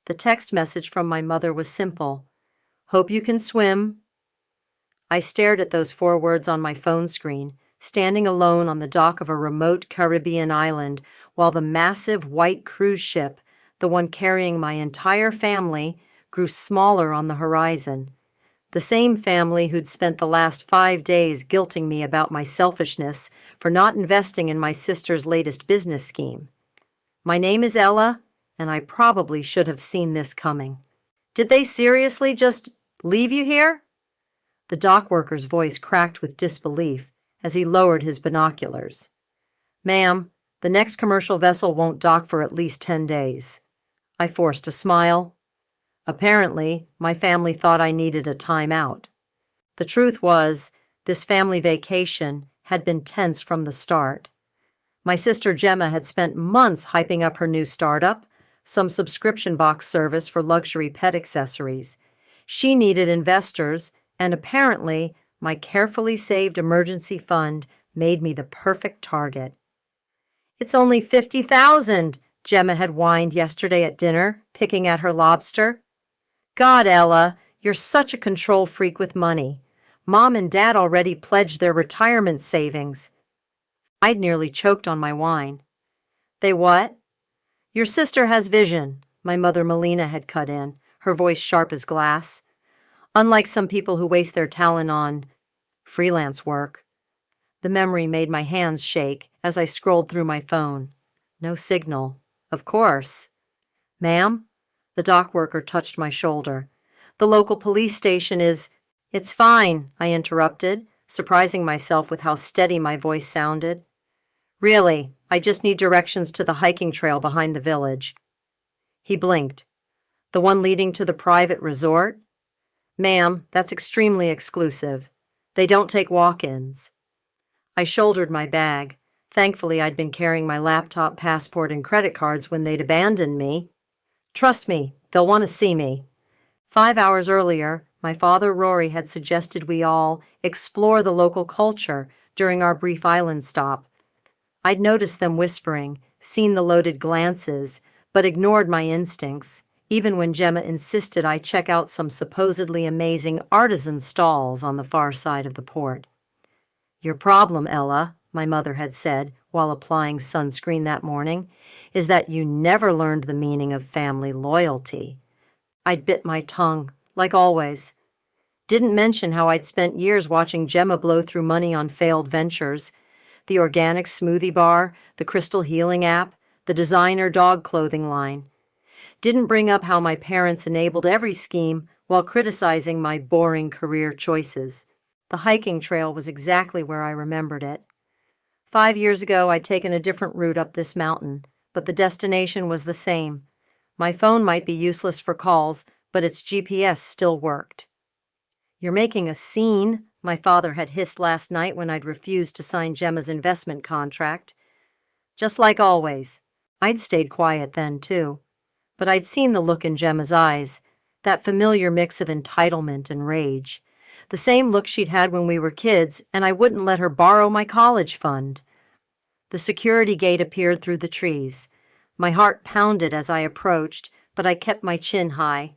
The text message from my mother was simple. Hope you can swim. I stared at those 4 words on my phone screen, standing alone on the dock of a remote Caribbean island while the massive white cruise ship, the one carrying my entire family, grew smaller on the horizon. The same family who'd spent the last 5 days guilting me about my selfishness for not investing in my sister's latest business scheme. My name is Ella, and I probably should have seen this coming. Did they seriously just leave you here? The dock worker's voice cracked with disbelief as he lowered his binoculars. Ma'am, the next commercial vessel won't dock for at least 10 days. I forced a smile. Apparently, my family thought I needed a time out. The truth was, this family vacation had been tense from the start. My sister Gemma had spent months hyping up her new startup, some subscription box service for luxury pet accessories. She needed investors, and apparently, my carefully saved emergency fund made me the perfect target. It's only $50,000, Gemma had whined yesterday at dinner, picking at her lobster. God, Ella, you're such a control freak with money. Mom and Dad already pledged their retirement savings. I'd nearly choked on my wine. They what? Your sister has vision, my mother Melina had cut in, her voice sharp as glass. Unlike some people who waste their talent on freelance work. The memory made my hands shake as I scrolled through my phone. No signal. Of course. Ma'am? The dock worker touched my shoulder. The local police station is— It's fine, I interrupted, surprising myself with how steady my voice sounded. Really, I just need directions to the hiking trail behind the village. He blinked. The one leading to the private resort? Ma'am, that's extremely exclusive. They don't take walk-ins. I shouldered my bag. Thankfully, I'd been carrying my laptop, passport, and credit cards when they'd abandoned me. Trust me, they'll want to see me. 5 hours earlier, my father Rory had suggested we all explore the local culture during our brief island stop. I'd noticed them whispering, seen the loaded glances, but ignored my instincts, even when Gemma insisted I check out some supposedly amazing artisan stalls on the far side of the port. Your problem, Ella, my mother had said while applying sunscreen that morning, is that you never learned the meaning of family loyalty. I'd bit my tongue, like always. Didn't mention how I'd spent years watching Gemma blow through money on failed ventures, the organic smoothie bar, the crystal healing app, the designer dog clothing line. Didn't bring up how my parents enabled every scheme while criticizing my boring career choices. The hiking trail was exactly where I remembered it. 5 years ago, I'd taken a different route up this mountain, but the destination was the same. My phone might be useless for calls, but its GPS still worked. You're making a scene, my father had hissed last night when I'd refused to sign Gemma's investment contract. Just like always. I'd stayed quiet then, too. But I'd seen the look in Gemma's eyes, that familiar mix of entitlement and rage. The same look she'd had when we were kids, and I wouldn't let her borrow my college fund. The security gate appeared through the trees. My heart pounded as I approached, but I kept my chin high.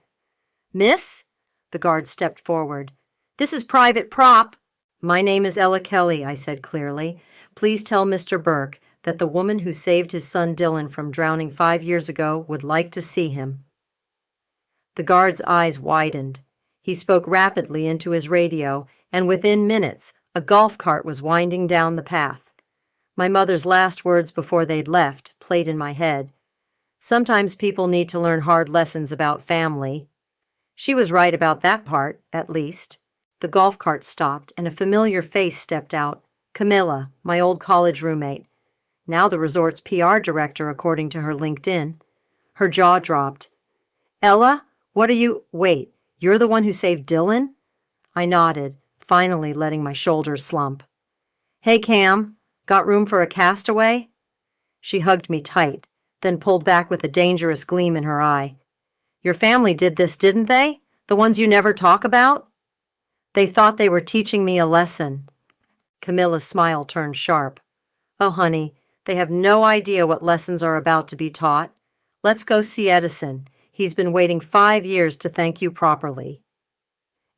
Miss? The guard stepped forward. This is Private Prop. My name is Ella Kelly, I said clearly. Please tell Mr. Burke that the woman who saved his son Dylan from drowning 5 years ago would like to see him. The guard's eyes widened. He spoke rapidly into his radio, and within minutes, a golf cart was winding down the path. My mother's last words before they'd left played in my head. Sometimes people need to learn hard lessons about family. She was right about that part, at least. The golf cart stopped, and a familiar face stepped out. Camilla, my old college roommate. Now the resort's PR director, according to her LinkedIn. Her jaw dropped. Ella, what are you— Wait, you're the one who saved Dylan? I nodded, finally letting my shoulders slump. Hey, Cam, got room for a castaway? She hugged me tight, then pulled back with a dangerous gleam in her eye. Your family did this, didn't they? The ones you never talk about? They thought they were teaching me a lesson. Camilla's smile turned sharp. Oh, honey, they have no idea what lessons are about to be taught. Let's go see Edison. He's been waiting 5 years to thank you properly.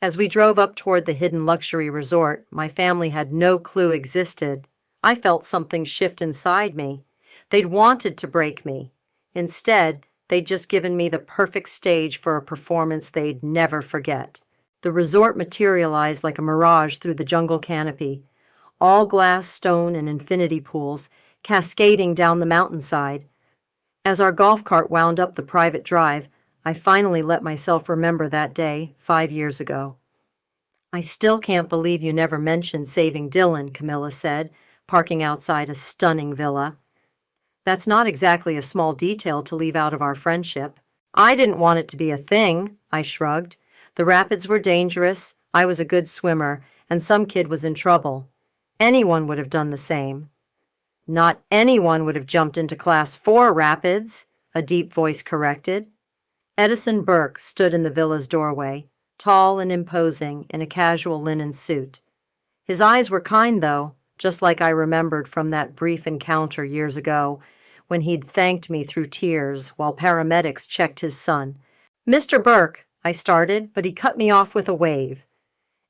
As we drove up toward the hidden luxury resort my family had no clue existed, I felt something shift inside me. They'd wanted to break me. Instead, they'd just given me the perfect stage for a performance they'd never forget. The resort materialized like a mirage through the jungle canopy, all glass, stone, and infinity pools cascading down the mountainside. As our golf cart wound up the private drive, I finally let myself remember that day 5 years ago. I still can't believe you never mentioned saving Dylan, Camilla said, parking outside a stunning villa. That's not exactly a small detail to leave out of our friendship. I didn't want it to be a thing, I shrugged. The rapids were dangerous, I was a good swimmer, and some kid was in trouble. Anyone would have done the same. Not anyone would have jumped into Class 4 rapids, a deep voice corrected. Edison Burke stood in the villa's doorway, tall and imposing in a casual linen suit. His eyes were kind, though, just like I remembered from that brief encounter years ago when he'd thanked me through tears while paramedics checked his son. "Mr. Burke," I started, but he cut me off with a wave.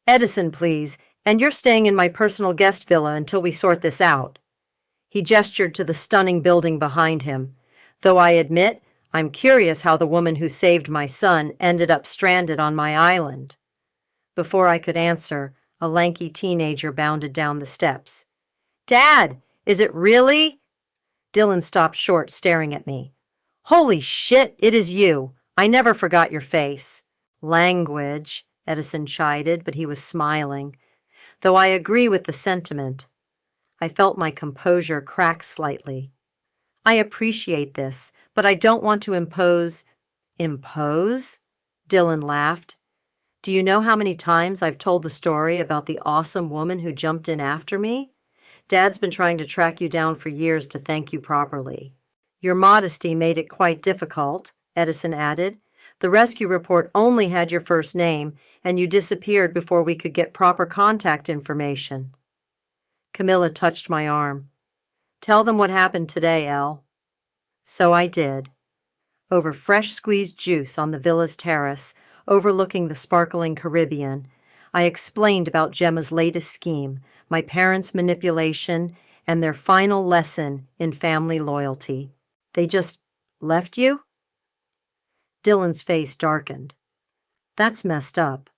"Edison, please, and you're staying in my personal guest villa until we sort this out." He gestured to the stunning building behind him, though I admit I'm curious how the woman who saved my son ended up stranded on my island. Before I could answer, a lanky teenager bounded down the steps. "Dad, is it really?" Dylan stopped short, staring at me. "Holy shit, it is you. I never forgot your face." "Language," Edison chided, but he was smiling. Though I agree with the sentiment. I felt my composure crack slightly. "I appreciate this, but I don't want to impose." "Impose?" Dylan laughed. "Do you know how many times I've told the story about the awesome woman who jumped in after me? Dad's been trying to track you down for years to thank you properly." "Your modesty made it quite difficult," Edison added. "The rescue report only had your first name, and you disappeared before we could get proper contact information." Camilla touched my arm. "Tell them what happened today, Elle." So I did. Over fresh squeezed juice on the villa's terrace, overlooking the sparkling Caribbean, I explained about Gemma's latest scheme, my parents' manipulation, and their final lesson in family loyalty. "They just left you?" Dylan's face darkened. "That's messed up."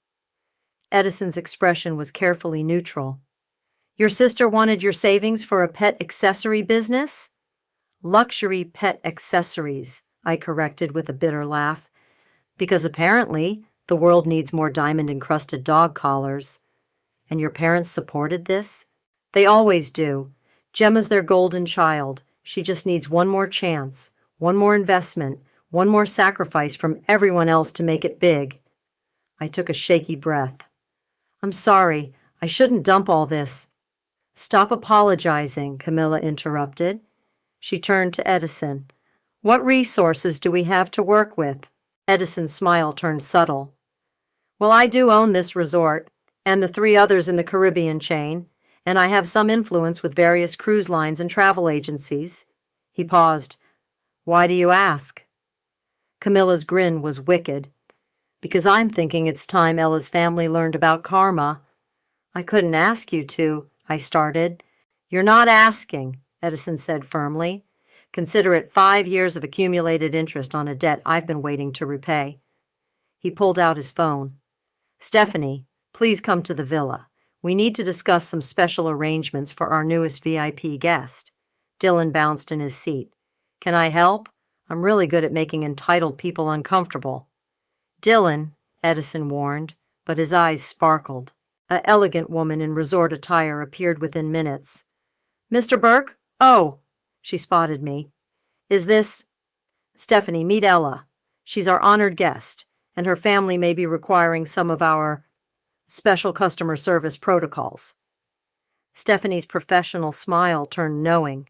Edison's expression was carefully neutral. "Your sister wanted your savings for a pet accessory business?" "Luxury pet accessories," I corrected with a bitter laugh, "because apparently the world needs more diamond-encrusted dog collars." "And your parents supported this?" "They always do. Gemma's their golden child. She just needs one more chance, one more investment, one more sacrifice from everyone else to make it big." I took a shaky breath. "I'm sorry. I shouldn't dump all this." "Stop apologizing," Camilla interrupted. She turned to Edison. "What resources do we have to work with?" Edison's smile turned subtle. "Well, I do own this resort, and the 3 others in the Caribbean chain, and I have some influence with various cruise lines and travel agencies." He paused. "Why do you ask?" Camilla's grin was wicked. "Because I'm thinking it's time Ella's family learned about karma." "I couldn't ask you to," I started. "You're not asking," Edison said firmly. "Consider it 5 years of accumulated interest on a debt I've been waiting to repay." He pulled out his phone. "Stephanie, please come to the villa. We need to discuss some special arrangements for our newest VIP guest." Dylan bounced in his seat. "Can I help? I'm really good at making entitled people uncomfortable." "Dylan," Edison warned, but his eyes sparkled. An elegant woman in resort attire appeared within minutes. "Mr. Burke? Oh!" She spotted me. "Is this—" "Stephanie, meet Ella. She's our honored guest, and her family may be requiring some of our special customer service protocols." Stephanie's professional smile turned knowing.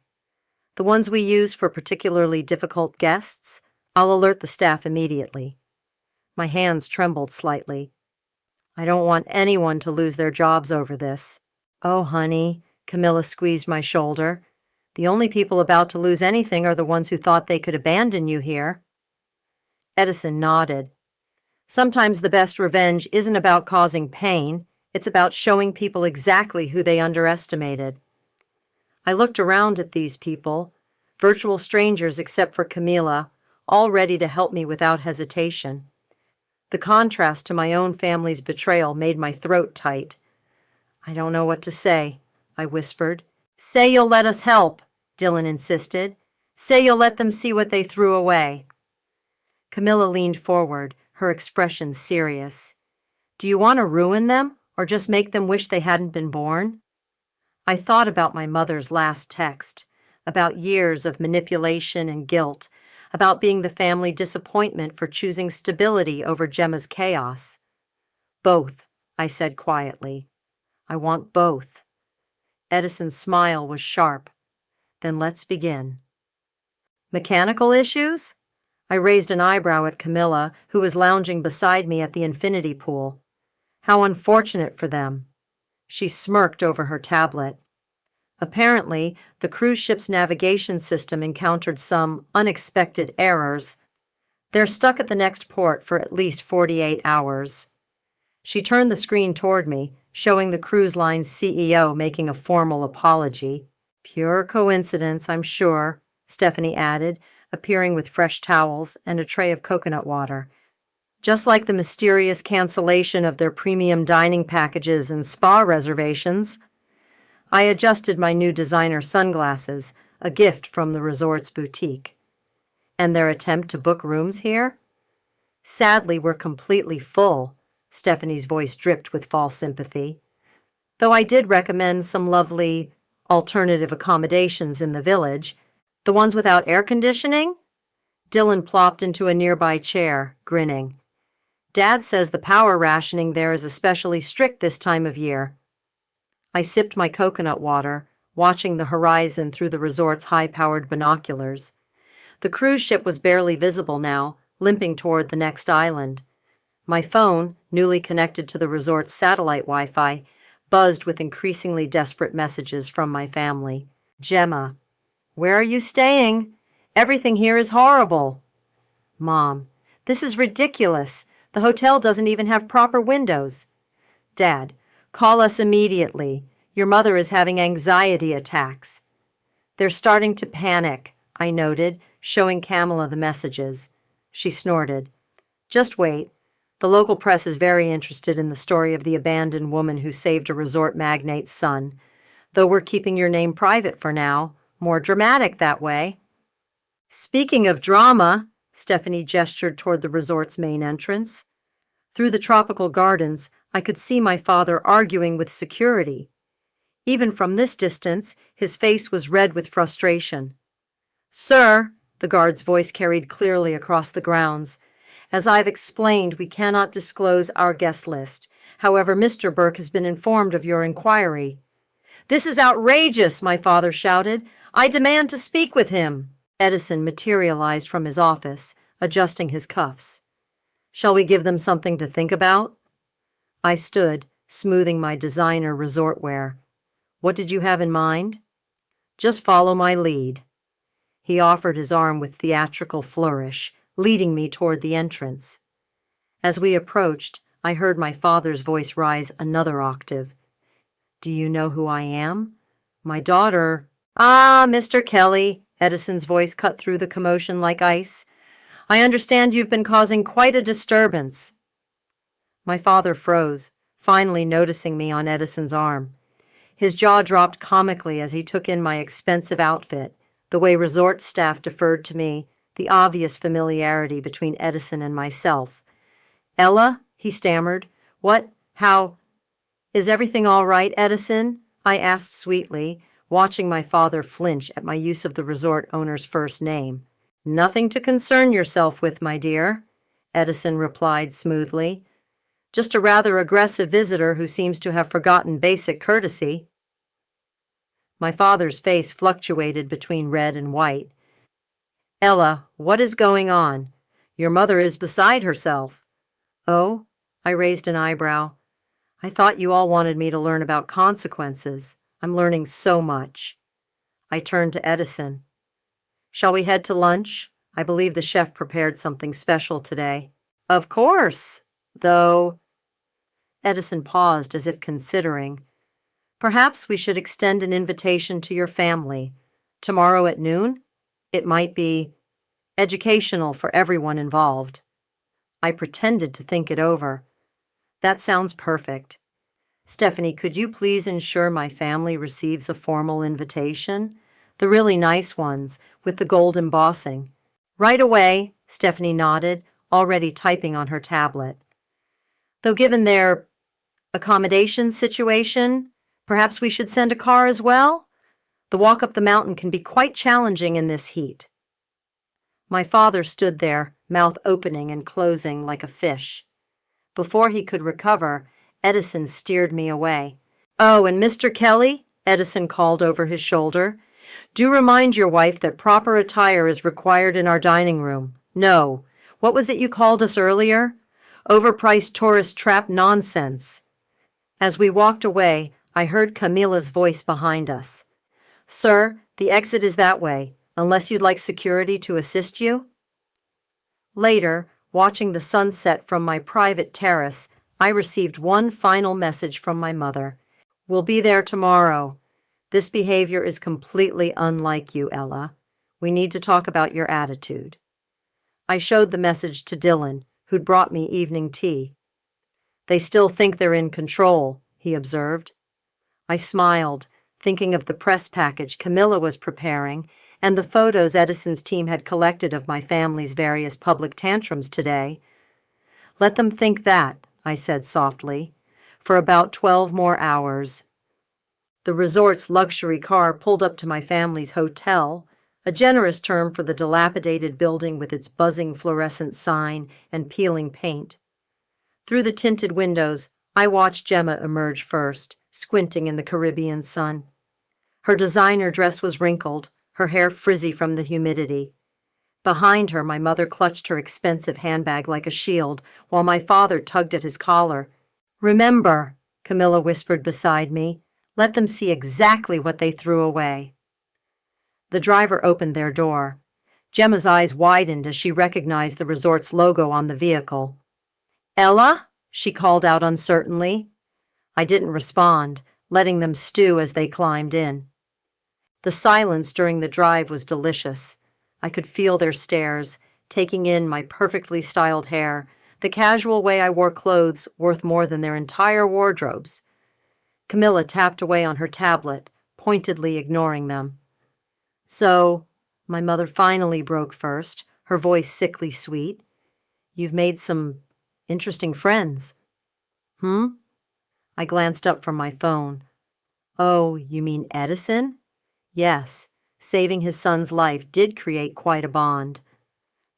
"The ones we use for particularly difficult guests? I'll alert the staff immediately." My hands trembled slightly. "I don't want anyone to lose their jobs over this." "Oh, honey," Camilla squeezed my shoulder. "The only people about to lose anything are the ones who thought they could abandon you here." Edison nodded. Sometimes the best revenge isn't about causing pain, it's about showing people exactly who they underestimated. I looked around at these people, virtual strangers except for Camila, all ready to help me without hesitation. The contrast to my own family's betrayal made my throat tight. "I don't know what to say," I whispered. "Say you'll let us help," Dylan insisted. "Say you'll let them see what they threw away." Camilla leaned forward, her expression serious. "Do you want to ruin them, or just make them wish they hadn't been born?" I thought about my mother's last text, about years of manipulation and guilt, about being the family disappointment for choosing stability over Gemma's chaos. "Both," I said quietly. "I want both." Edison's smile was sharp. "Then let's begin." "Mechanical issues?" I raised an eyebrow at Camilla, who was lounging beside me at the infinity pool. "How unfortunate for them." She smirked over her tablet. Apparently, the cruise ship's navigation system encountered some unexpected errors. They're stuck at the next port for at least 48 hours. She turned the screen toward me, showing the cruise line's CEO making a formal apology. "Pure coincidence, I'm sure," Stephanie added, appearing with fresh towels and a tray of coconut water. "Just like the mysterious cancellation of their premium dining packages and spa reservations." I adjusted my new designer sunglasses, a gift from the resort's boutique. "And their attempt to book rooms here?" "Sadly, we're completely full," Stephanie's voice dripped with false sympathy. "Though I did recommend some lovely alternative accommodations in the village. The ones without air conditioning?" Dylan plopped into a nearby chair, grinning. "Dad says the power rationing there is especially strict this time of year." I sipped my coconut water, watching the horizon through the resort's high-powered binoculars. The cruise ship was barely visible now, limping toward the next island. My phone, newly connected to the resort's satellite Wi-Fi, buzzed with increasingly desperate messages from my family. "Gemma, where are you staying? Everything here is horrible." "Mom, this is ridiculous. The hotel doesn't even have proper windows." "Dad, call us immediately. Your mother is having anxiety attacks." "They're starting to panic," I noted, showing Camilla the messages. She snorted. "Just wait. The local press is very interested in the story of the abandoned woman who saved a resort magnate's son. Though we're keeping your name private for now. More dramatic that way." "Speaking of drama," Stephanie gestured toward the resort's main entrance. Through the tropical gardens, I could see my father arguing with security. Even from this distance, his face was red with frustration. "Sir," the guard's voice carried clearly across the grounds, "as I've explained, we cannot disclose our guest list. However, Mr. Burke has been informed of your inquiry." "This is outrageous," my father shouted. "I demand to speak with him." Edison materialized from his office, adjusting his cuffs. "Shall we give them something to think about?" I stood, smoothing my designer resort wear. "What did you have in mind?" "Just follow my lead." He offered his arm with theatrical flourish, leading me toward the entrance. As we approached, I heard my father's voice rise another octave. "Do you know who I am? My daughter—" "Ah, Mr. Kelly," Edison's voice cut through the commotion like ice. "I understand you've been causing quite a disturbance." My father froze, finally noticing me on Edison's arm. His jaw dropped comically as he took in my expensive outfit, the way resort staff deferred to me, the obvious familiarity between Edison and myself. "Ella," he stammered. "What? How? Is everything all right, Edison?" I asked sweetly, watching my father flinch at my use of the resort owner's first name. "Nothing to concern yourself with, my dear," Edison replied smoothly. "Just a rather aggressive visitor who seems to have forgotten basic courtesy." My father's face fluctuated between red and white. "Ella, what is going on? Your mother is beside herself." "Oh?" I raised an eyebrow. "I thought you all wanted me to learn about consequences. I'm learning so much." I turned to Edison. "Shall we head to lunch? I believe the chef prepared something special today. Of course, though. Edison paused as if considering. Perhaps we should extend an invitation to your family. Tomorrow at noon? It might be educational for everyone involved. I pretended to think it over. That sounds perfect. Stephanie, could you please ensure my family receives a formal invitation? The really nice ones, with the gold embossing. Right away, Stephanie nodded, already typing on her tablet. Though given their accommodation situation, perhaps we should send a car as well? The walk up the mountain can be quite challenging in this heat. My father stood there, mouth opening and closing like a fish. Before he could recover, Edison steered me away. Oh, and Mr. Kelly, Edison called over his shoulder, do remind your wife that proper attire is required in our dining room. No, what was it you called us earlier? Overpriced tourist trap nonsense. As we walked away, I heard Camila's voice behind us. Sir, the exit is that way, unless you'd like security to assist you. Later, watching the sunset from my private terrace, I received one final message from my mother. We'll be there tomorrow. This behavior is completely unlike you, Ella. We need to talk about your attitude. I showed the message to Dylan, who'd brought me evening tea. They still think they're in control, he observed. I smiled, thinking of the press package Camilla was preparing and the photos Edison's team had collected of my family's various public tantrums today. Let them think that, I said softly, for about 12 more hours. The resort's luxury car pulled up to my family's hotel, a generous term for the dilapidated building with its buzzing fluorescent sign and peeling paint. Through the tinted windows, I watched Gemma emerge first, squinting in the Caribbean sun. Her designer dress was wrinkled, her hair frizzy from the humidity. Behind her, my mother clutched her expensive handbag like a shield, while my father tugged at his collar. Remember, Camilla whispered beside me, let them see exactly what they threw away. The driver opened their door. Gemma's eyes widened as she recognized the resort's logo on the vehicle. Ella? She called out uncertainly. I didn't respond, letting them stew as they climbed in. The silence during the drive was delicious. I could feel their stares, taking in my perfectly styled hair, the casual way I wore clothes worth more than their entire wardrobes. Camilla tapped away on her tablet, pointedly ignoring them. So, my mother finally broke first, her voice sickly sweet. You've made some interesting friends. I glanced up from my phone. Oh, you mean Edison? Yes, saving his son's life did create quite a bond.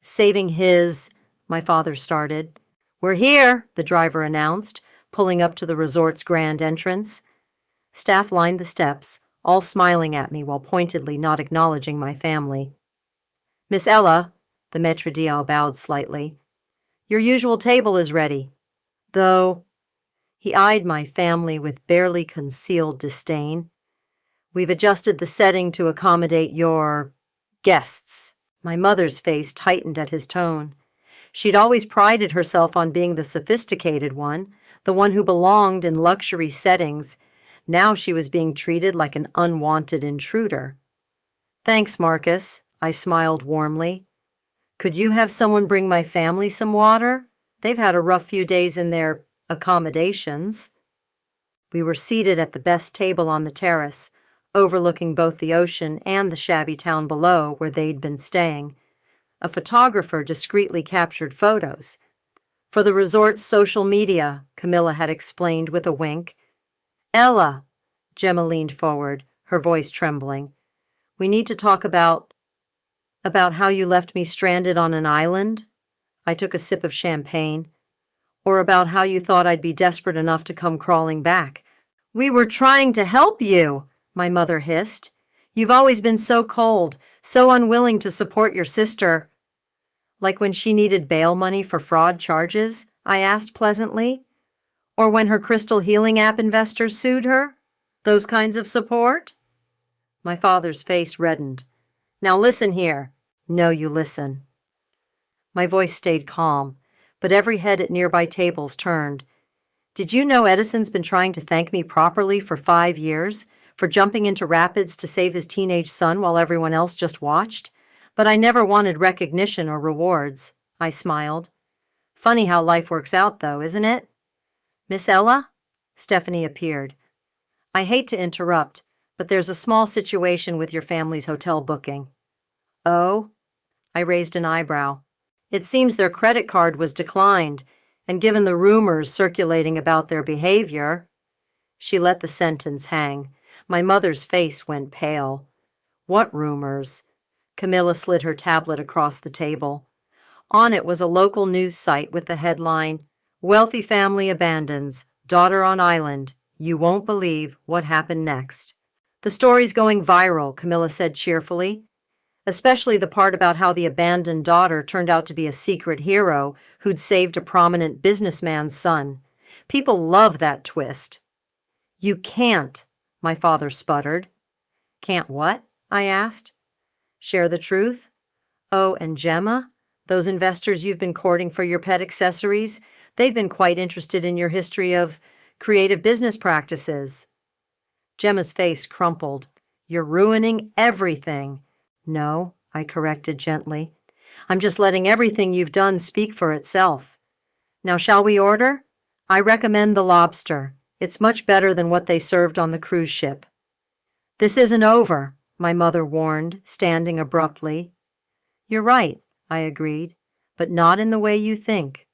Saving his, my father started. We're here, the driver announced, pulling up to the resort's grand entrance. Staff lined the steps, all smiling at me while pointedly not acknowledging my family. Miss Ella, the maître d'hôtel bowed slightly. Your usual table is ready. Though, he eyed my family with barely concealed disdain. We've adjusted the setting to accommodate your guests. My mother's face tightened at his tone. She'd always prided herself on being the sophisticated one, the one who belonged in luxury settings. Now she was being treated like an unwanted intruder. Thanks, Marcus, I smiled warmly. Could you have someone bring my family some water? They've had a rough few days in their accommodations. We were seated at the best table on the terrace, overlooking both the ocean and the shabby town below where they'd been staying. A photographer discreetly captured photos. For the resort's social media, Camilla had explained with a wink. Ella, Gemma leaned forward, her voice trembling. We need to talk about how you left me stranded on an island? I took a sip of champagne. Or about how you thought I'd be desperate enough to come crawling back. We were trying to help you, my mother hissed. You've always been so cold, so unwilling to support your sister. Like when she needed bail money for fraud charges? I asked pleasantly. Or when her crystal healing app investors sued her? Those kinds of support? My father's face reddened. Now listen here. No, you listen. My voice stayed calm, but every head at nearby tables turned. Did you know Edison's been trying to thank me properly for 5 years, for jumping into rapids to save his teenage son while everyone else just watched? But I never wanted recognition or rewards. I smiled. Funny how life works out, though, isn't it? Miss Ella? Stephanie appeared. I hate to interrupt, but there's a small situation with your family's hotel booking. Oh? I raised an eyebrow. It seems their credit card was declined, and given the rumors circulating about their behavior... She let the sentence hang. My mother's face went pale. What rumors? Camilla slid her tablet across the table. On it was a local news site with the headline, Wealthy Family Abandons, Daughter on Island. You won't believe what happened next. The story's going viral, Camilla said cheerfully. Especially the part about how the abandoned daughter turned out to be a secret hero who'd saved a prominent businessman's son. People love that twist. You can't, my father sputtered. Can't what? I asked. Share the truth? Oh, and Gemma? Those investors you've been courting for your pet accessories, they've been quite interested in your history of creative business practices. Gemma's face crumpled. You're ruining everything. No, I corrected gently. I'm just letting everything you've done speak for itself. Now, shall we order? I recommend the lobster. It's much better than what they served on the cruise ship. This isn't over, my mother warned, standing abruptly. You're right, I agreed, but not in the way you think.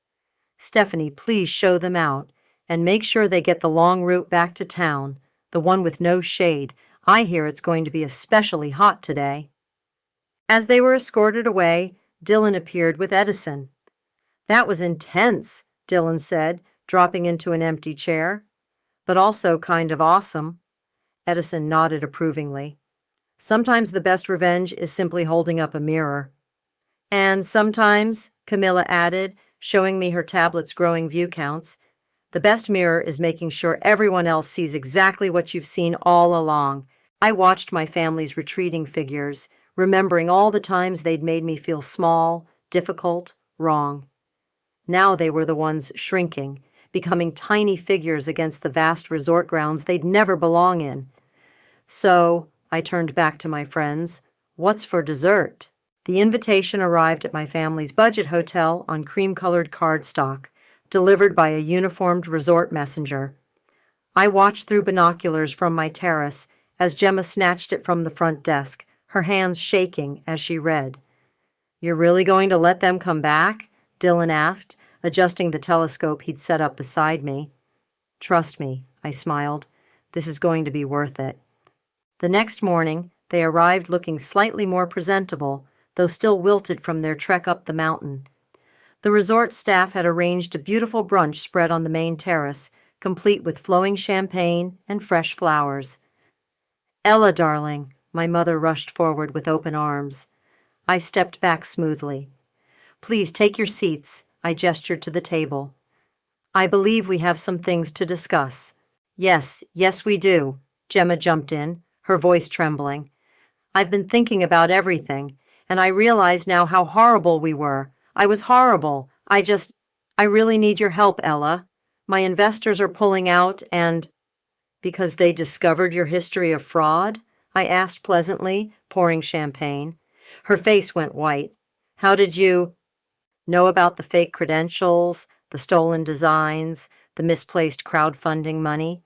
Stephanie, please show them out, and make sure they get the long route back to town, the one with no shade. I hear it's going to be especially hot today. As they were escorted away, Dylan appeared with Edison. That was intense, Dylan said, dropping into an empty chair. But also kind of awesome. Edison nodded approvingly. Sometimes the best revenge is simply holding up a mirror. And sometimes, Camilla added, showing me her tablet's growing view counts, the best mirror is making sure everyone else sees exactly what you've seen all along. I watched my family's retreating figures, remembering all the times they'd made me feel small, difficult, wrong. Now they were the ones shrinking, becoming tiny figures against the vast resort grounds they'd never belong in. So, I turned back to my friends, what's for dessert? The invitation arrived at my family's budget hotel on cream-colored cardstock, delivered by a uniformed resort messenger. I watched through binoculars from my terrace as Gemma snatched it from the front desk, her hands shaking as she read. You're really going to let them come back? Dylan asked, adjusting the telescope he'd set up beside me. Trust me, I smiled. This is going to be worth it. The next morning, they arrived looking slightly more presentable, though still wilted from their trek up the mountain. The resort staff had arranged a beautiful brunch spread on the main terrace, complete with flowing champagne and fresh flowers. Ella, darling, my mother rushed forward with open arms. I stepped back smoothly. Please take your seats, I gestured to the table. I believe we have some things to discuss. Yes, we do, Gemma jumped in, her voice trembling. I've been thinking about everything, and I realize now how horrible we were. I was horrible. I really need your help, Ella. My investors are pulling out and... Because they discovered your history of fraud? I asked pleasantly, pouring champagne. Her face went white. How did you... know about the fake credentials, the stolen designs, the misplaced crowdfunding money?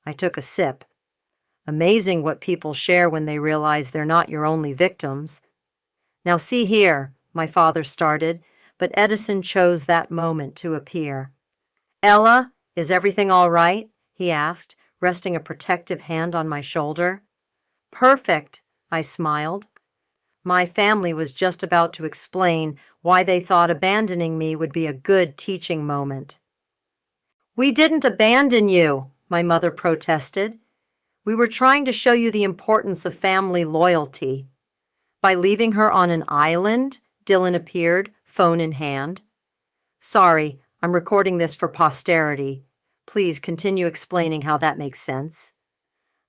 I took a sip. Amazing what people share when they realize they're not your only victims. Now see here, my father started, but Edison chose that moment to appear. Ella, is everything all right? He asked, resting a protective hand on my shoulder. Perfect, I smiled. My family was just about to explain why they thought abandoning me would be a good teaching moment. We didn't abandon you, my mother protested. We were trying to show you the importance of family loyalty. By leaving her on an island, Dylan appeared, phone in hand. Sorry, I'm recording this for posterity. Please continue explaining how that makes sense.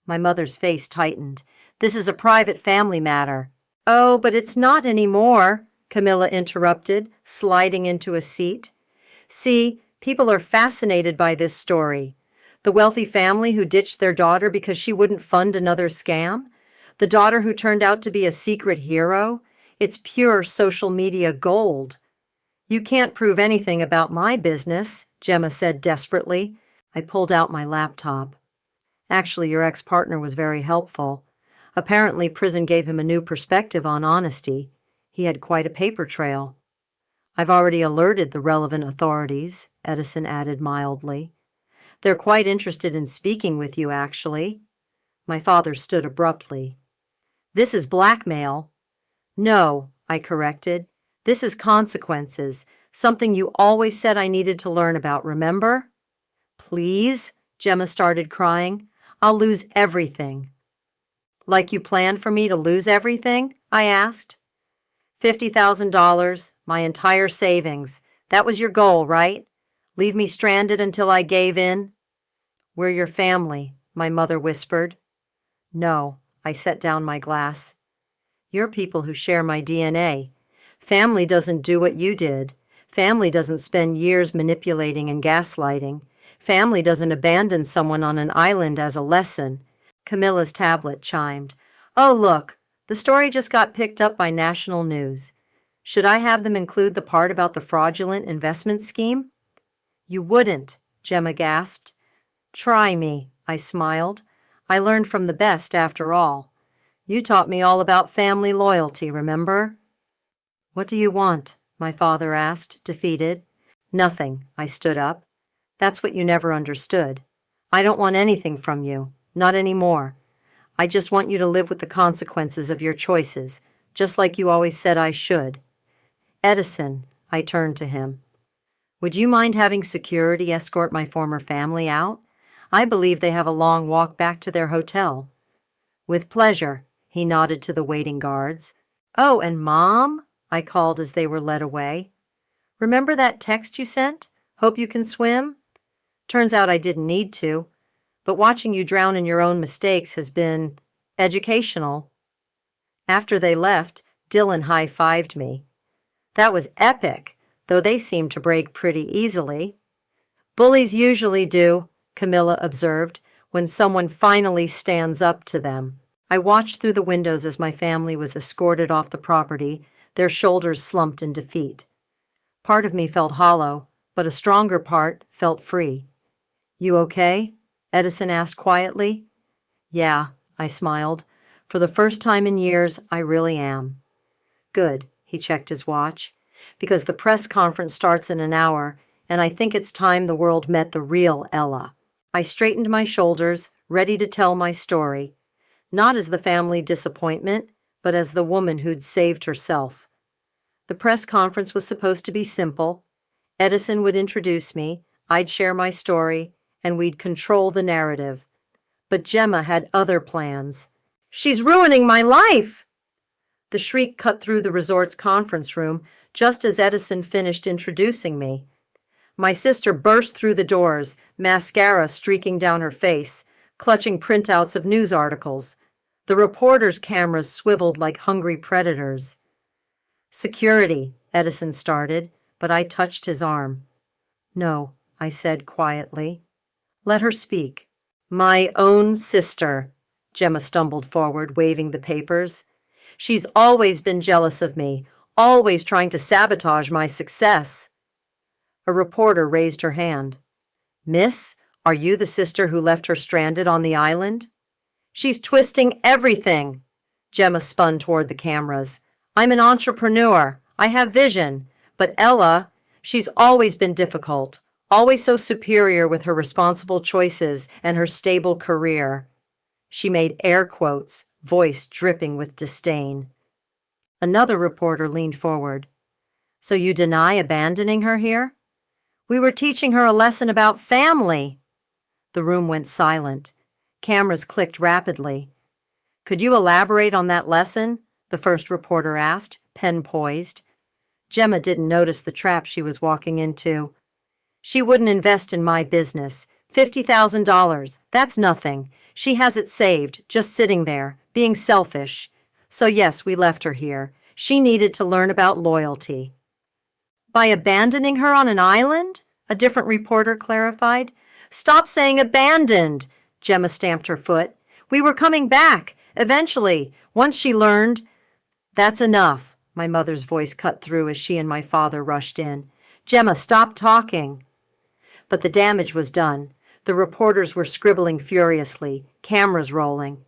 My mother's face tightened. This is a private family matter. Oh, but it's not anymore, Camilla interrupted, sliding into a seat. See, people are fascinated by this story. The wealthy family who ditched their daughter because she wouldn't fund another scam? The daughter who turned out to be a secret hero? It's pure social media gold. You can't prove anything about my business, Gemma said desperately. I pulled out my laptop. Actually, your ex-partner was very helpful. Apparently, prison gave him a new perspective on honesty. He had quite a paper trail. I've already alerted the relevant authorities, Edison added mildly. They're quite interested in speaking with you, actually. My father stood abruptly. This is blackmail. No, I corrected. This is consequences, something you always said I needed to learn about, remember? Please, Gemma started crying. I'll lose everything. Like you planned for me to lose everything? I asked. $50,000, my entire savings. That was your goal, right? Leave me stranded until I gave in? We're your family, my mother whispered. No, I set down my glass. You're people who share my DNA. Family doesn't do what you did. Family doesn't spend years manipulating and gaslighting. Family doesn't abandon someone on an island as a lesson. Camilla's tablet chimed. Oh, look, the story just got picked up by national news. Should I have them include the part about the fraudulent investment scheme? You wouldn't, Gemma gasped. Try me, I smiled. I learned from the best after all. You taught me all about family loyalty, remember? What do you want? My father asked, defeated. Nothing, I stood up. That's what you never understood. I don't want anything from you, not anymore. I just want you to live with the consequences of your choices, just like you always said I should. Edison, I turned to him. Would you mind having security escort my former family out? I believe they have a long walk back to their hotel. With pleasure, he nodded to the waiting guards. Oh, and Mom? I called as they were led away. Remember that text you sent? Hope you can swim? Turns out I didn't need to, but watching you drown in your own mistakes has been educational. After they left, Dylan high-fived me. That was epic, though they seemed to break pretty easily. Bullies usually do, Camilla observed, when someone finally stands up to them. I watched through the windows as my family was escorted off the property, their shoulders slumped in defeat. Part of me felt hollow, but a stronger part felt free. You okay? Edison asked quietly. Yeah, I smiled. For the first time in years, I really am. Good, he checked his watch, because the press conference starts in an hour, and I think it's time the world met the real Ella. I straightened my shoulders, ready to tell my story, not as the family disappointment, but as the woman who'd saved herself. The press conference was supposed to be simple. Edison would introduce me, I'd share my story, and we'd control the narrative. But Gemma had other plans. She's ruining my life! The shriek cut through the resort's conference room just as Edison finished introducing me. My sister burst through the doors, mascara streaking down her face, clutching printouts of news articles. The reporters' cameras swiveled like hungry predators. Security, Edison started, but I touched his arm. No, I said quietly. Let her speak. My own sister, Gemma stumbled forward, waving the papers. She's always been jealous of me, always trying to sabotage my success. A reporter raised her hand. Miss, are you the sister who left her stranded on the island? She's twisting everything. Gemma spun toward the cameras. I'm an entrepreneur. I have vision. But Ella, she's always been difficult, always so superior with her responsible choices and her stable career. She made air quotes, voice dripping with disdain. Another reporter leaned forward. So you deny abandoning her here? We were teaching her a lesson about family. The room went silent. Cameras clicked rapidly. Could you elaborate on that lesson? The first reporter asked, pen poised. Gemma didn't notice the trap she was walking into. She wouldn't invest in my business. $50,000. That's nothing. She has it saved, just sitting there, being selfish. So yes, we left her here. She needed to learn about loyalty. By abandoning her on an island? A different reporter clarified. Stop saying abandoned, Gemma stamped her foot. We were coming back, eventually, once she learned. That's enough, my mother's voice cut through as she and my father rushed in. Gemma, stop talking. But the damage was done. The reporters were scribbling furiously, cameras rolling.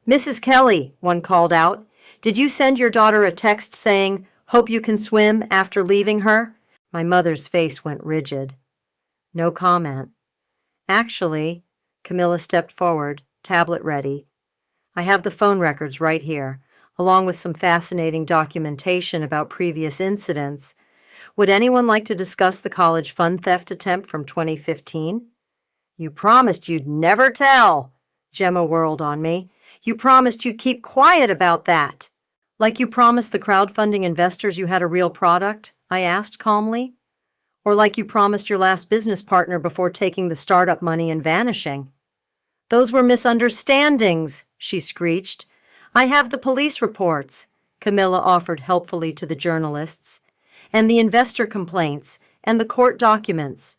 Mrs. Kelly, one called out, did you send your daughter a text saying, hope you can swim after leaving her? My mother's face went rigid. No comment. Actually, Camilla stepped forward, tablet ready. I have the phone records right here, along with some fascinating documentation about previous incidents. Would anyone like to discuss the college fund theft attempt from 2015? You promised you'd never tell, Gemma whirled on me. You promised you'd keep quiet about that. Like you promised the crowdfunding investors you had a real product? I asked calmly. Or like you promised your last business partner before taking the startup money and vanishing? Those were misunderstandings, she screeched. I have the police reports, Camilla offered helpfully to the journalists, and the investor complaints, and the court documents.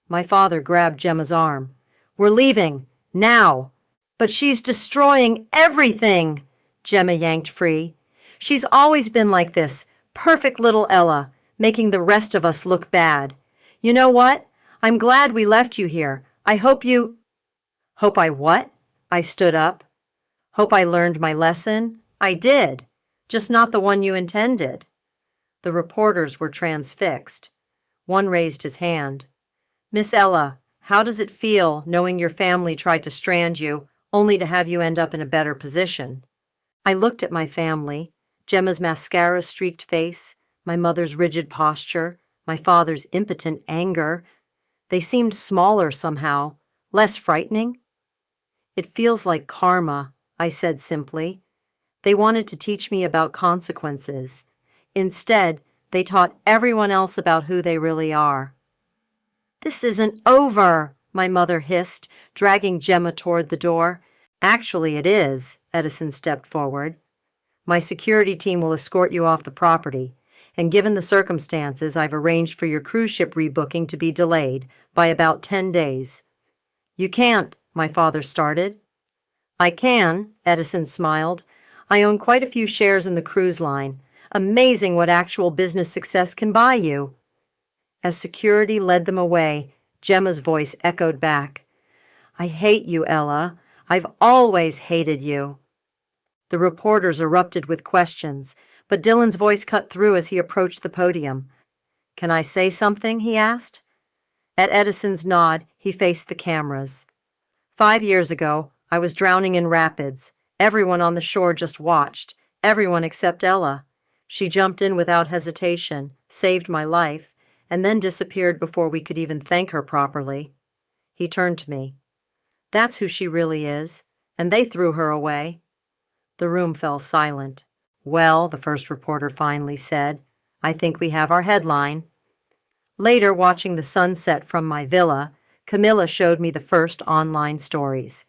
My father grabbed Gemma's arm. We're leaving, now. But she's destroying everything, Gemma yanked free. She's always been like this, perfect little Ella, making the rest of us look bad. You know what? I'm glad we left you here. I hope you... Hope I what? I stood up. Hope I learned my lesson? I did, just not the one you intended. The reporters were transfixed. One raised his hand. Miss Ella, how does it feel knowing your family tried to strand you, only to have you end up in a better position? I looked at my family, Gemma's mascara-streaked face, my mother's rigid posture, my father's impotent anger. They seemed smaller somehow, less frightening. It feels like karma, I said simply. They wanted to teach me about consequences. Instead, they taught everyone else about who they really are. This isn't over, my mother hissed, dragging Gemma toward the door. Actually, it is, Edison stepped forward. My security team will escort you off the property, and given the circumstances, I've arranged for your cruise ship rebooking to be delayed by about 10 days. You can't, my father started. I can, Edison smiled. I own quite a few shares in the cruise line. Amazing what actual business success can buy you. As security led them away, Gemma's voice echoed back. I hate you, Ella. I've always hated you. The reporters erupted with questions, but Dylan's voice cut through as he approached the podium. Can I say something? He asked. At Edison's nod, he faced the cameras. 5 years ago, I was drowning in rapids. Everyone on the shore just watched. Everyone except Ella. She jumped in without hesitation, saved my life, and then disappeared before we could even thank her properly. He turned to me. That's who she really is, and they threw her away. The room fell silent. Well, the first reporter finally said, I think we have our headline. Later, watching the sunset from my villa, Camilla showed me the first online stories.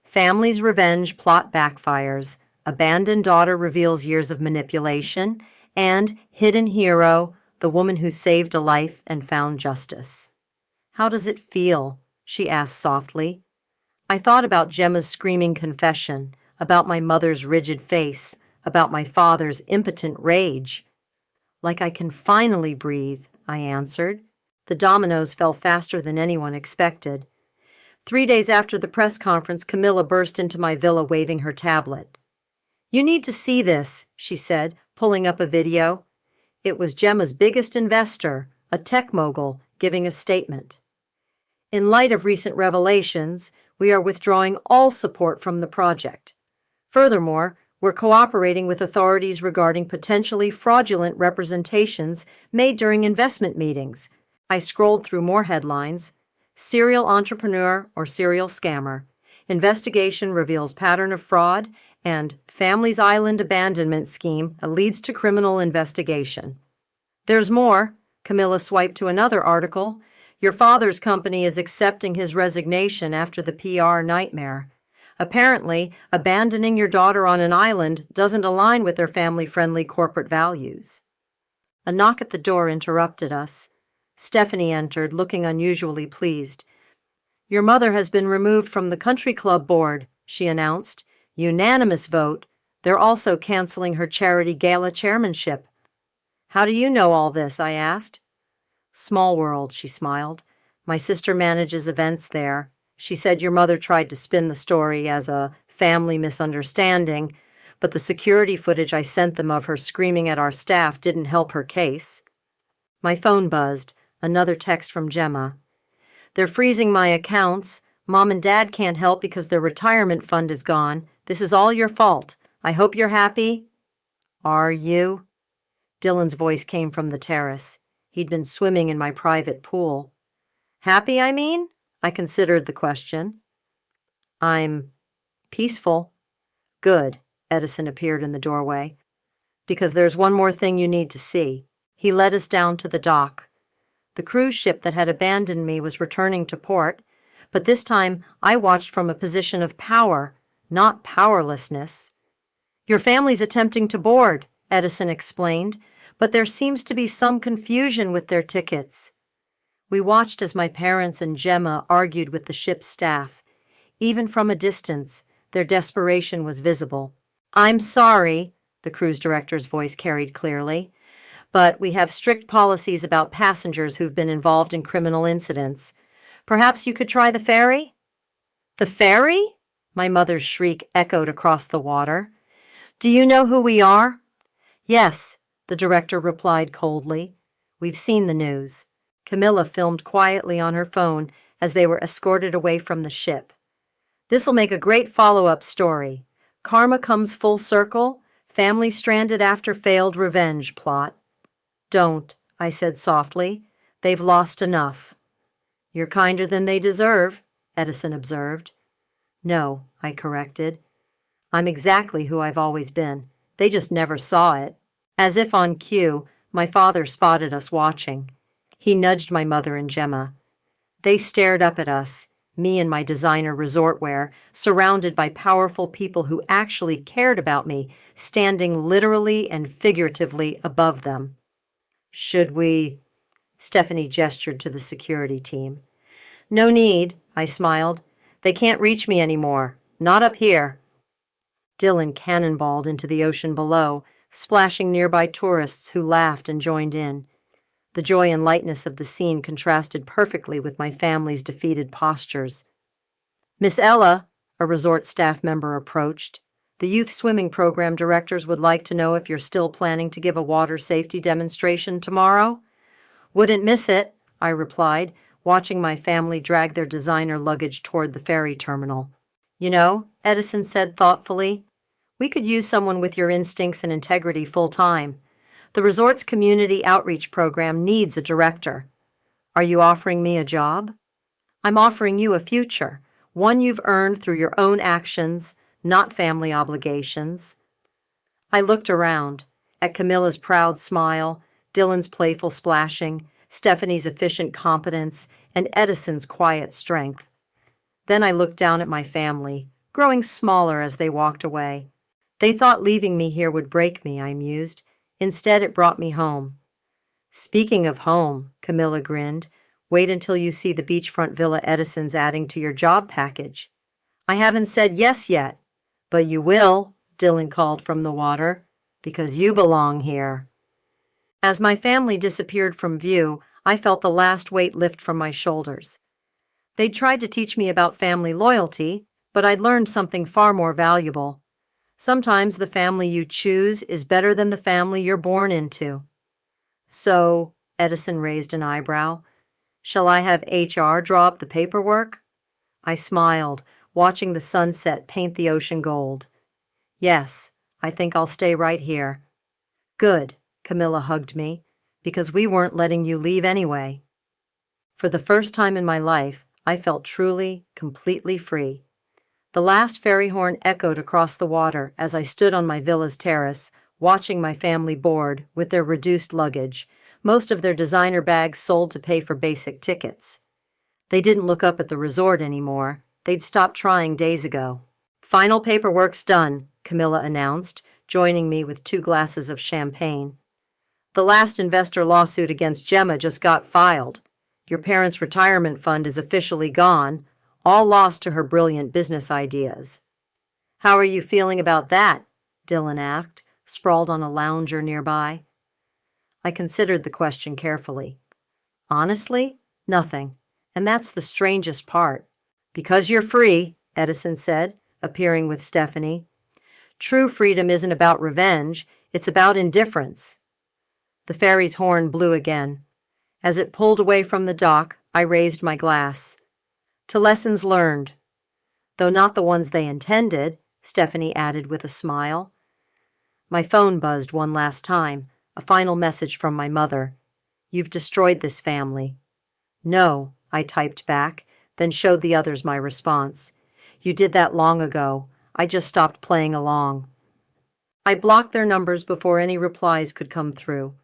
Family's revenge plot backfires, abandoned daughter reveals years of manipulation, and hidden hero, the woman who saved a life and found justice. How does it feel? She asked softly. I thought about Gemma's screaming confession, about my mother's rigid face, about my father's impotent rage. Like I can finally breathe, I answered. The dominoes fell faster than anyone expected. 3 days after the press conference, Camilla burst into my villa waving her tablet. You need to see this, she said, pulling up a video. It was Gemma's biggest investor, a tech mogul, giving a statement. In light of recent revelations, we are withdrawing all support from the project. Furthermore, we're cooperating with authorities regarding potentially fraudulent representations made during investment meetings. I scrolled through more headlines. Serial entrepreneur or serial scammer. Investigation reveals pattern of fraud, and Family's Island abandonment scheme leads to criminal investigation. There's more. Camilla swiped to another article. Your father's company is accepting his resignation after the PR nightmare. Apparently, abandoning your daughter on an island doesn't align with their family-friendly corporate values. A knock at the door interrupted us. Stephanie entered, looking unusually pleased. "Your mother has been removed from the country club board," she announced. "Unanimous vote. They're also canceling her charity gala chairmanship." "How do you know all this?" I asked. "Small world," she smiled. "My sister manages events there. She said your mother tried to spin the story as a family misunderstanding, but the security footage I sent them of her screaming at our staff didn't help her case." My phone buzzed. Another text from Gemma. "They're freezing my accounts. Mom and Dad can't help because their retirement fund is gone. This is all your fault. I hope you're happy." "Are you?" Dylan's voice came from the terrace. He'd been swimming in my private pool. "Happy, I mean?" I considered the question. "I'm peaceful." "Good." Edison appeared in the doorway. "Because there's one more thing you need to see." He led us down to the dock. The cruise ship that had abandoned me was returning to port, but this time I watched from a position of power, not powerlessness. "Your family's attempting to board," Edison explained, "but there seems to be some confusion with their tickets." We watched as my parents and Gemma argued with the ship's staff. Even from a distance, their desperation was visible. "I'm sorry," the cruise director's voice carried clearly, "but we have strict policies about passengers who've been involved in criminal incidents. Perhaps you could try the ferry?" "The ferry?" My mother's shriek echoed across the water. "Do you know who we are?" "Yes," the director replied coldly. "We've seen the news." Camilla filmed quietly on her phone as they were escorted away from the ship. "This'll make a great follow-up story. Karma comes full circle, family stranded after failed revenge plot." "Don't," I said softly. "They've lost enough." "You're kinder than they deserve," Edison observed. "No," I corrected. "I'm exactly who I've always been. They just never saw it." As if on cue, my father spotted us watching. He nudged my mother and Gemma. They stared up at us, me in my designer resort wear, surrounded by powerful people who actually cared about me, standing literally and figuratively above them. "Should we?" Stephanie gestured to the security team. "No need," I smiled. "They can't reach me anymore. Not up here." Dylan cannonballed into the ocean below, splashing nearby tourists who laughed and joined in. The joy and lightness of the scene contrasted perfectly with my family's defeated postures. "Miss Ella," a resort staff member approached. "The youth swimming program directors would like to know if you're still planning to give a water safety demonstration tomorrow." "Wouldn't miss it," I replied, watching my family drag their designer luggage toward the ferry terminal. "You know," Edison said thoughtfully, "we could use someone with your instincts and integrity full-time. The resort's community outreach program needs a director." "Are you offering me a job?" "I'm offering you a future, one you've earned through your own actions, not family obligations." I looked around, at Camilla's proud smile, Dylan's playful splashing, Stephanie's efficient competence, and Edison's quiet strength. Then I looked down at my family, growing smaller as they walked away. They thought leaving me here would break me, I mused. Instead, it brought me home. "Speaking of home," Camilla grinned, "wait until you see the beachfront villa Edison's adding to your job package." "I haven't said yes yet." "But you will," Dylan called from the water, "because you belong here." As my family disappeared from view, I felt the last weight lift from my shoulders. They'd tried to teach me about family loyalty, but I'd learned something far more valuable. Sometimes the family you choose is better than the family you're born into. "So," Edison raised an eyebrow, "shall I have HR draw up the paperwork?" I smiled, watching the sunset paint the ocean gold. "Yes, I think I'll stay right here." "Good," Camilla hugged me, "because we weren't letting you leave anyway." For the first time in my life, I felt truly, completely free. The last ferry horn echoed across the water as I stood on my villa's terrace, watching my family board with their reduced luggage, most of their designer bags sold to pay for basic tickets. They didn't look up at the resort anymore. They'd stopped trying days ago. Final paperwork's done, Camilla announced, joining me with 2 glasses of champagne. The last investor lawsuit against Gemma just got filed. Your parents' retirement fund is officially gone, all lost to her brilliant business ideas. How are you feeling about that? Dylan asked, sprawled on a lounger nearby. I considered the question carefully. Honestly, nothing. And that's the strangest part. Because you're free, Edison said, appearing with Stephanie. True freedom isn't about revenge, it's about indifference. The ferry's horn blew again. As it pulled away from the dock, I raised my glass. To lessons learned. Though not the ones they intended, Stephanie added with a smile. My phone buzzed one last time, a final message from my mother. You've destroyed this family. No, I typed back, then showed the others my response. You did that long ago. I just stopped playing along. I blocked their numbers before any replies could come through.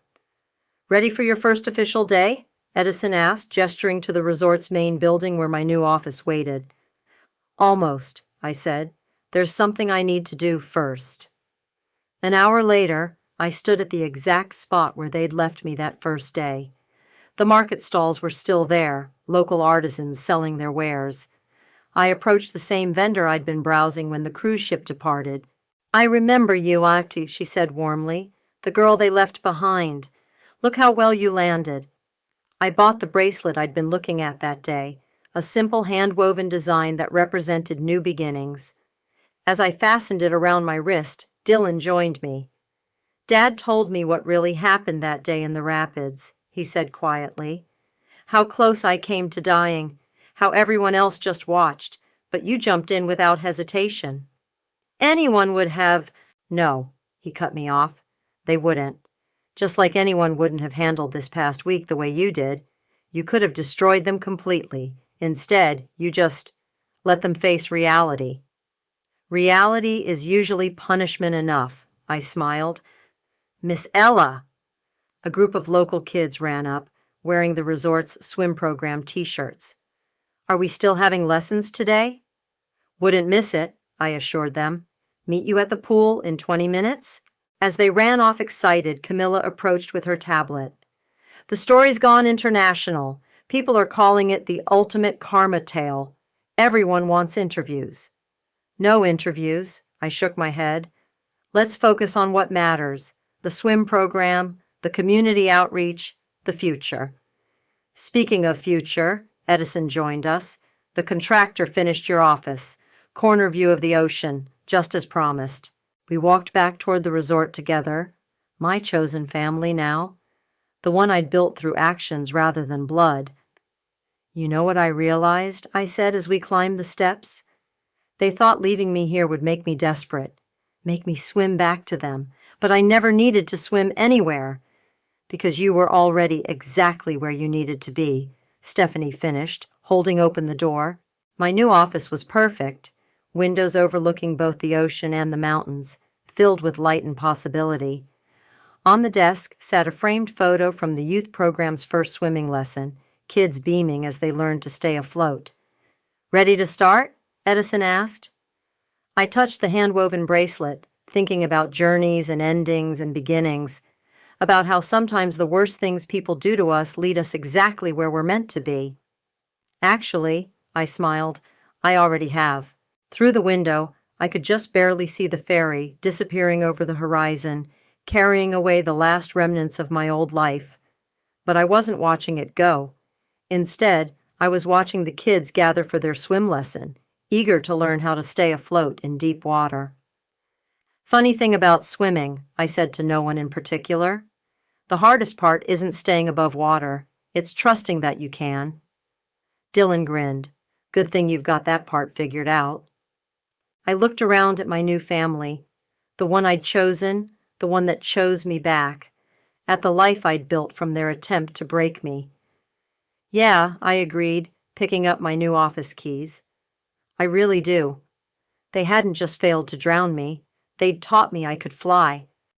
Ready for your first official day? Edison asked, gesturing to the resort's main building where my new office waited. Almost, I said. There's something I need to do first. An hour later, I stood at the exact spot where they'd left me that first day. The market stalls were still there, local artisans selling their wares. I approached the same vendor I'd been browsing when the cruise ship departed. I remember you, Akti, she said warmly. The girl they left behind. Look how well you landed. I bought the bracelet I'd been looking at that day, a simple hand-woven design that represented new beginnings. As I fastened it around my wrist, Dylan joined me. Dad told me what really happened that day in the rapids, he said quietly. How close I came to dying, how everyone else just watched, but you jumped in without hesitation. Anyone would have— No, he cut me off. They wouldn't. Just like anyone wouldn't have handled this past week the way you did. You could have destroyed them completely. Instead, you just let them face reality. Reality is usually punishment enough, I smiled. Miss Ella! A group of local kids ran up, wearing the resort's swim program t-shirts. Are we still having lessons today? Wouldn't miss it, I assured them. Meet you at the pool in 20 minutes? As they ran off excited, Camilla approached with her tablet. The story's gone international. People are calling it the ultimate karma tale. Everyone wants interviews. No interviews, I shook my head. Let's focus on what matters. The swim program, the community outreach, the future. Speaking of future, Edison joined us. The contractor finished your office. Corner view of the ocean, just as promised. We walked back toward the resort together. My chosen family now. The one I'd built through actions rather than blood. You know what I realized? I said as we climbed the steps. They thought leaving me here would make me desperate, make me swim back to them, but I never needed to swim anywhere, because you were already exactly where you needed to be, Stephanie finished, holding open the door. My new office was perfect, windows overlooking both the ocean and the mountains, filled with light and possibility. On the desk sat a framed photo from the youth program's first swimming lesson, kids beaming as they learned to stay afloat. Ready to start? Edison asked. I touched the hand-woven bracelet, thinking about journeys and endings and beginnings, about how sometimes the worst things people do to us lead us exactly where we're meant to be. Actually, I smiled, I already have. Through the window, I could just barely see the ferry disappearing over the horizon, carrying away the last remnants of my old life. But I wasn't watching it go. Instead, I was watching the kids gather for their swim lesson, eager to learn how to stay afloat in deep water. Funny thing about swimming, I said to no one in particular. The hardest part isn't staying above water. It's trusting that you can. Dylan grinned. Good thing you've got that part figured out. I looked around at my new family, the one I'd chosen, the one that chose me back, at the life I'd built from their attempt to break me. Yeah, I agreed, picking up my new office keys. I really do. They hadn't just failed to drown me. They'd taught me I could fly.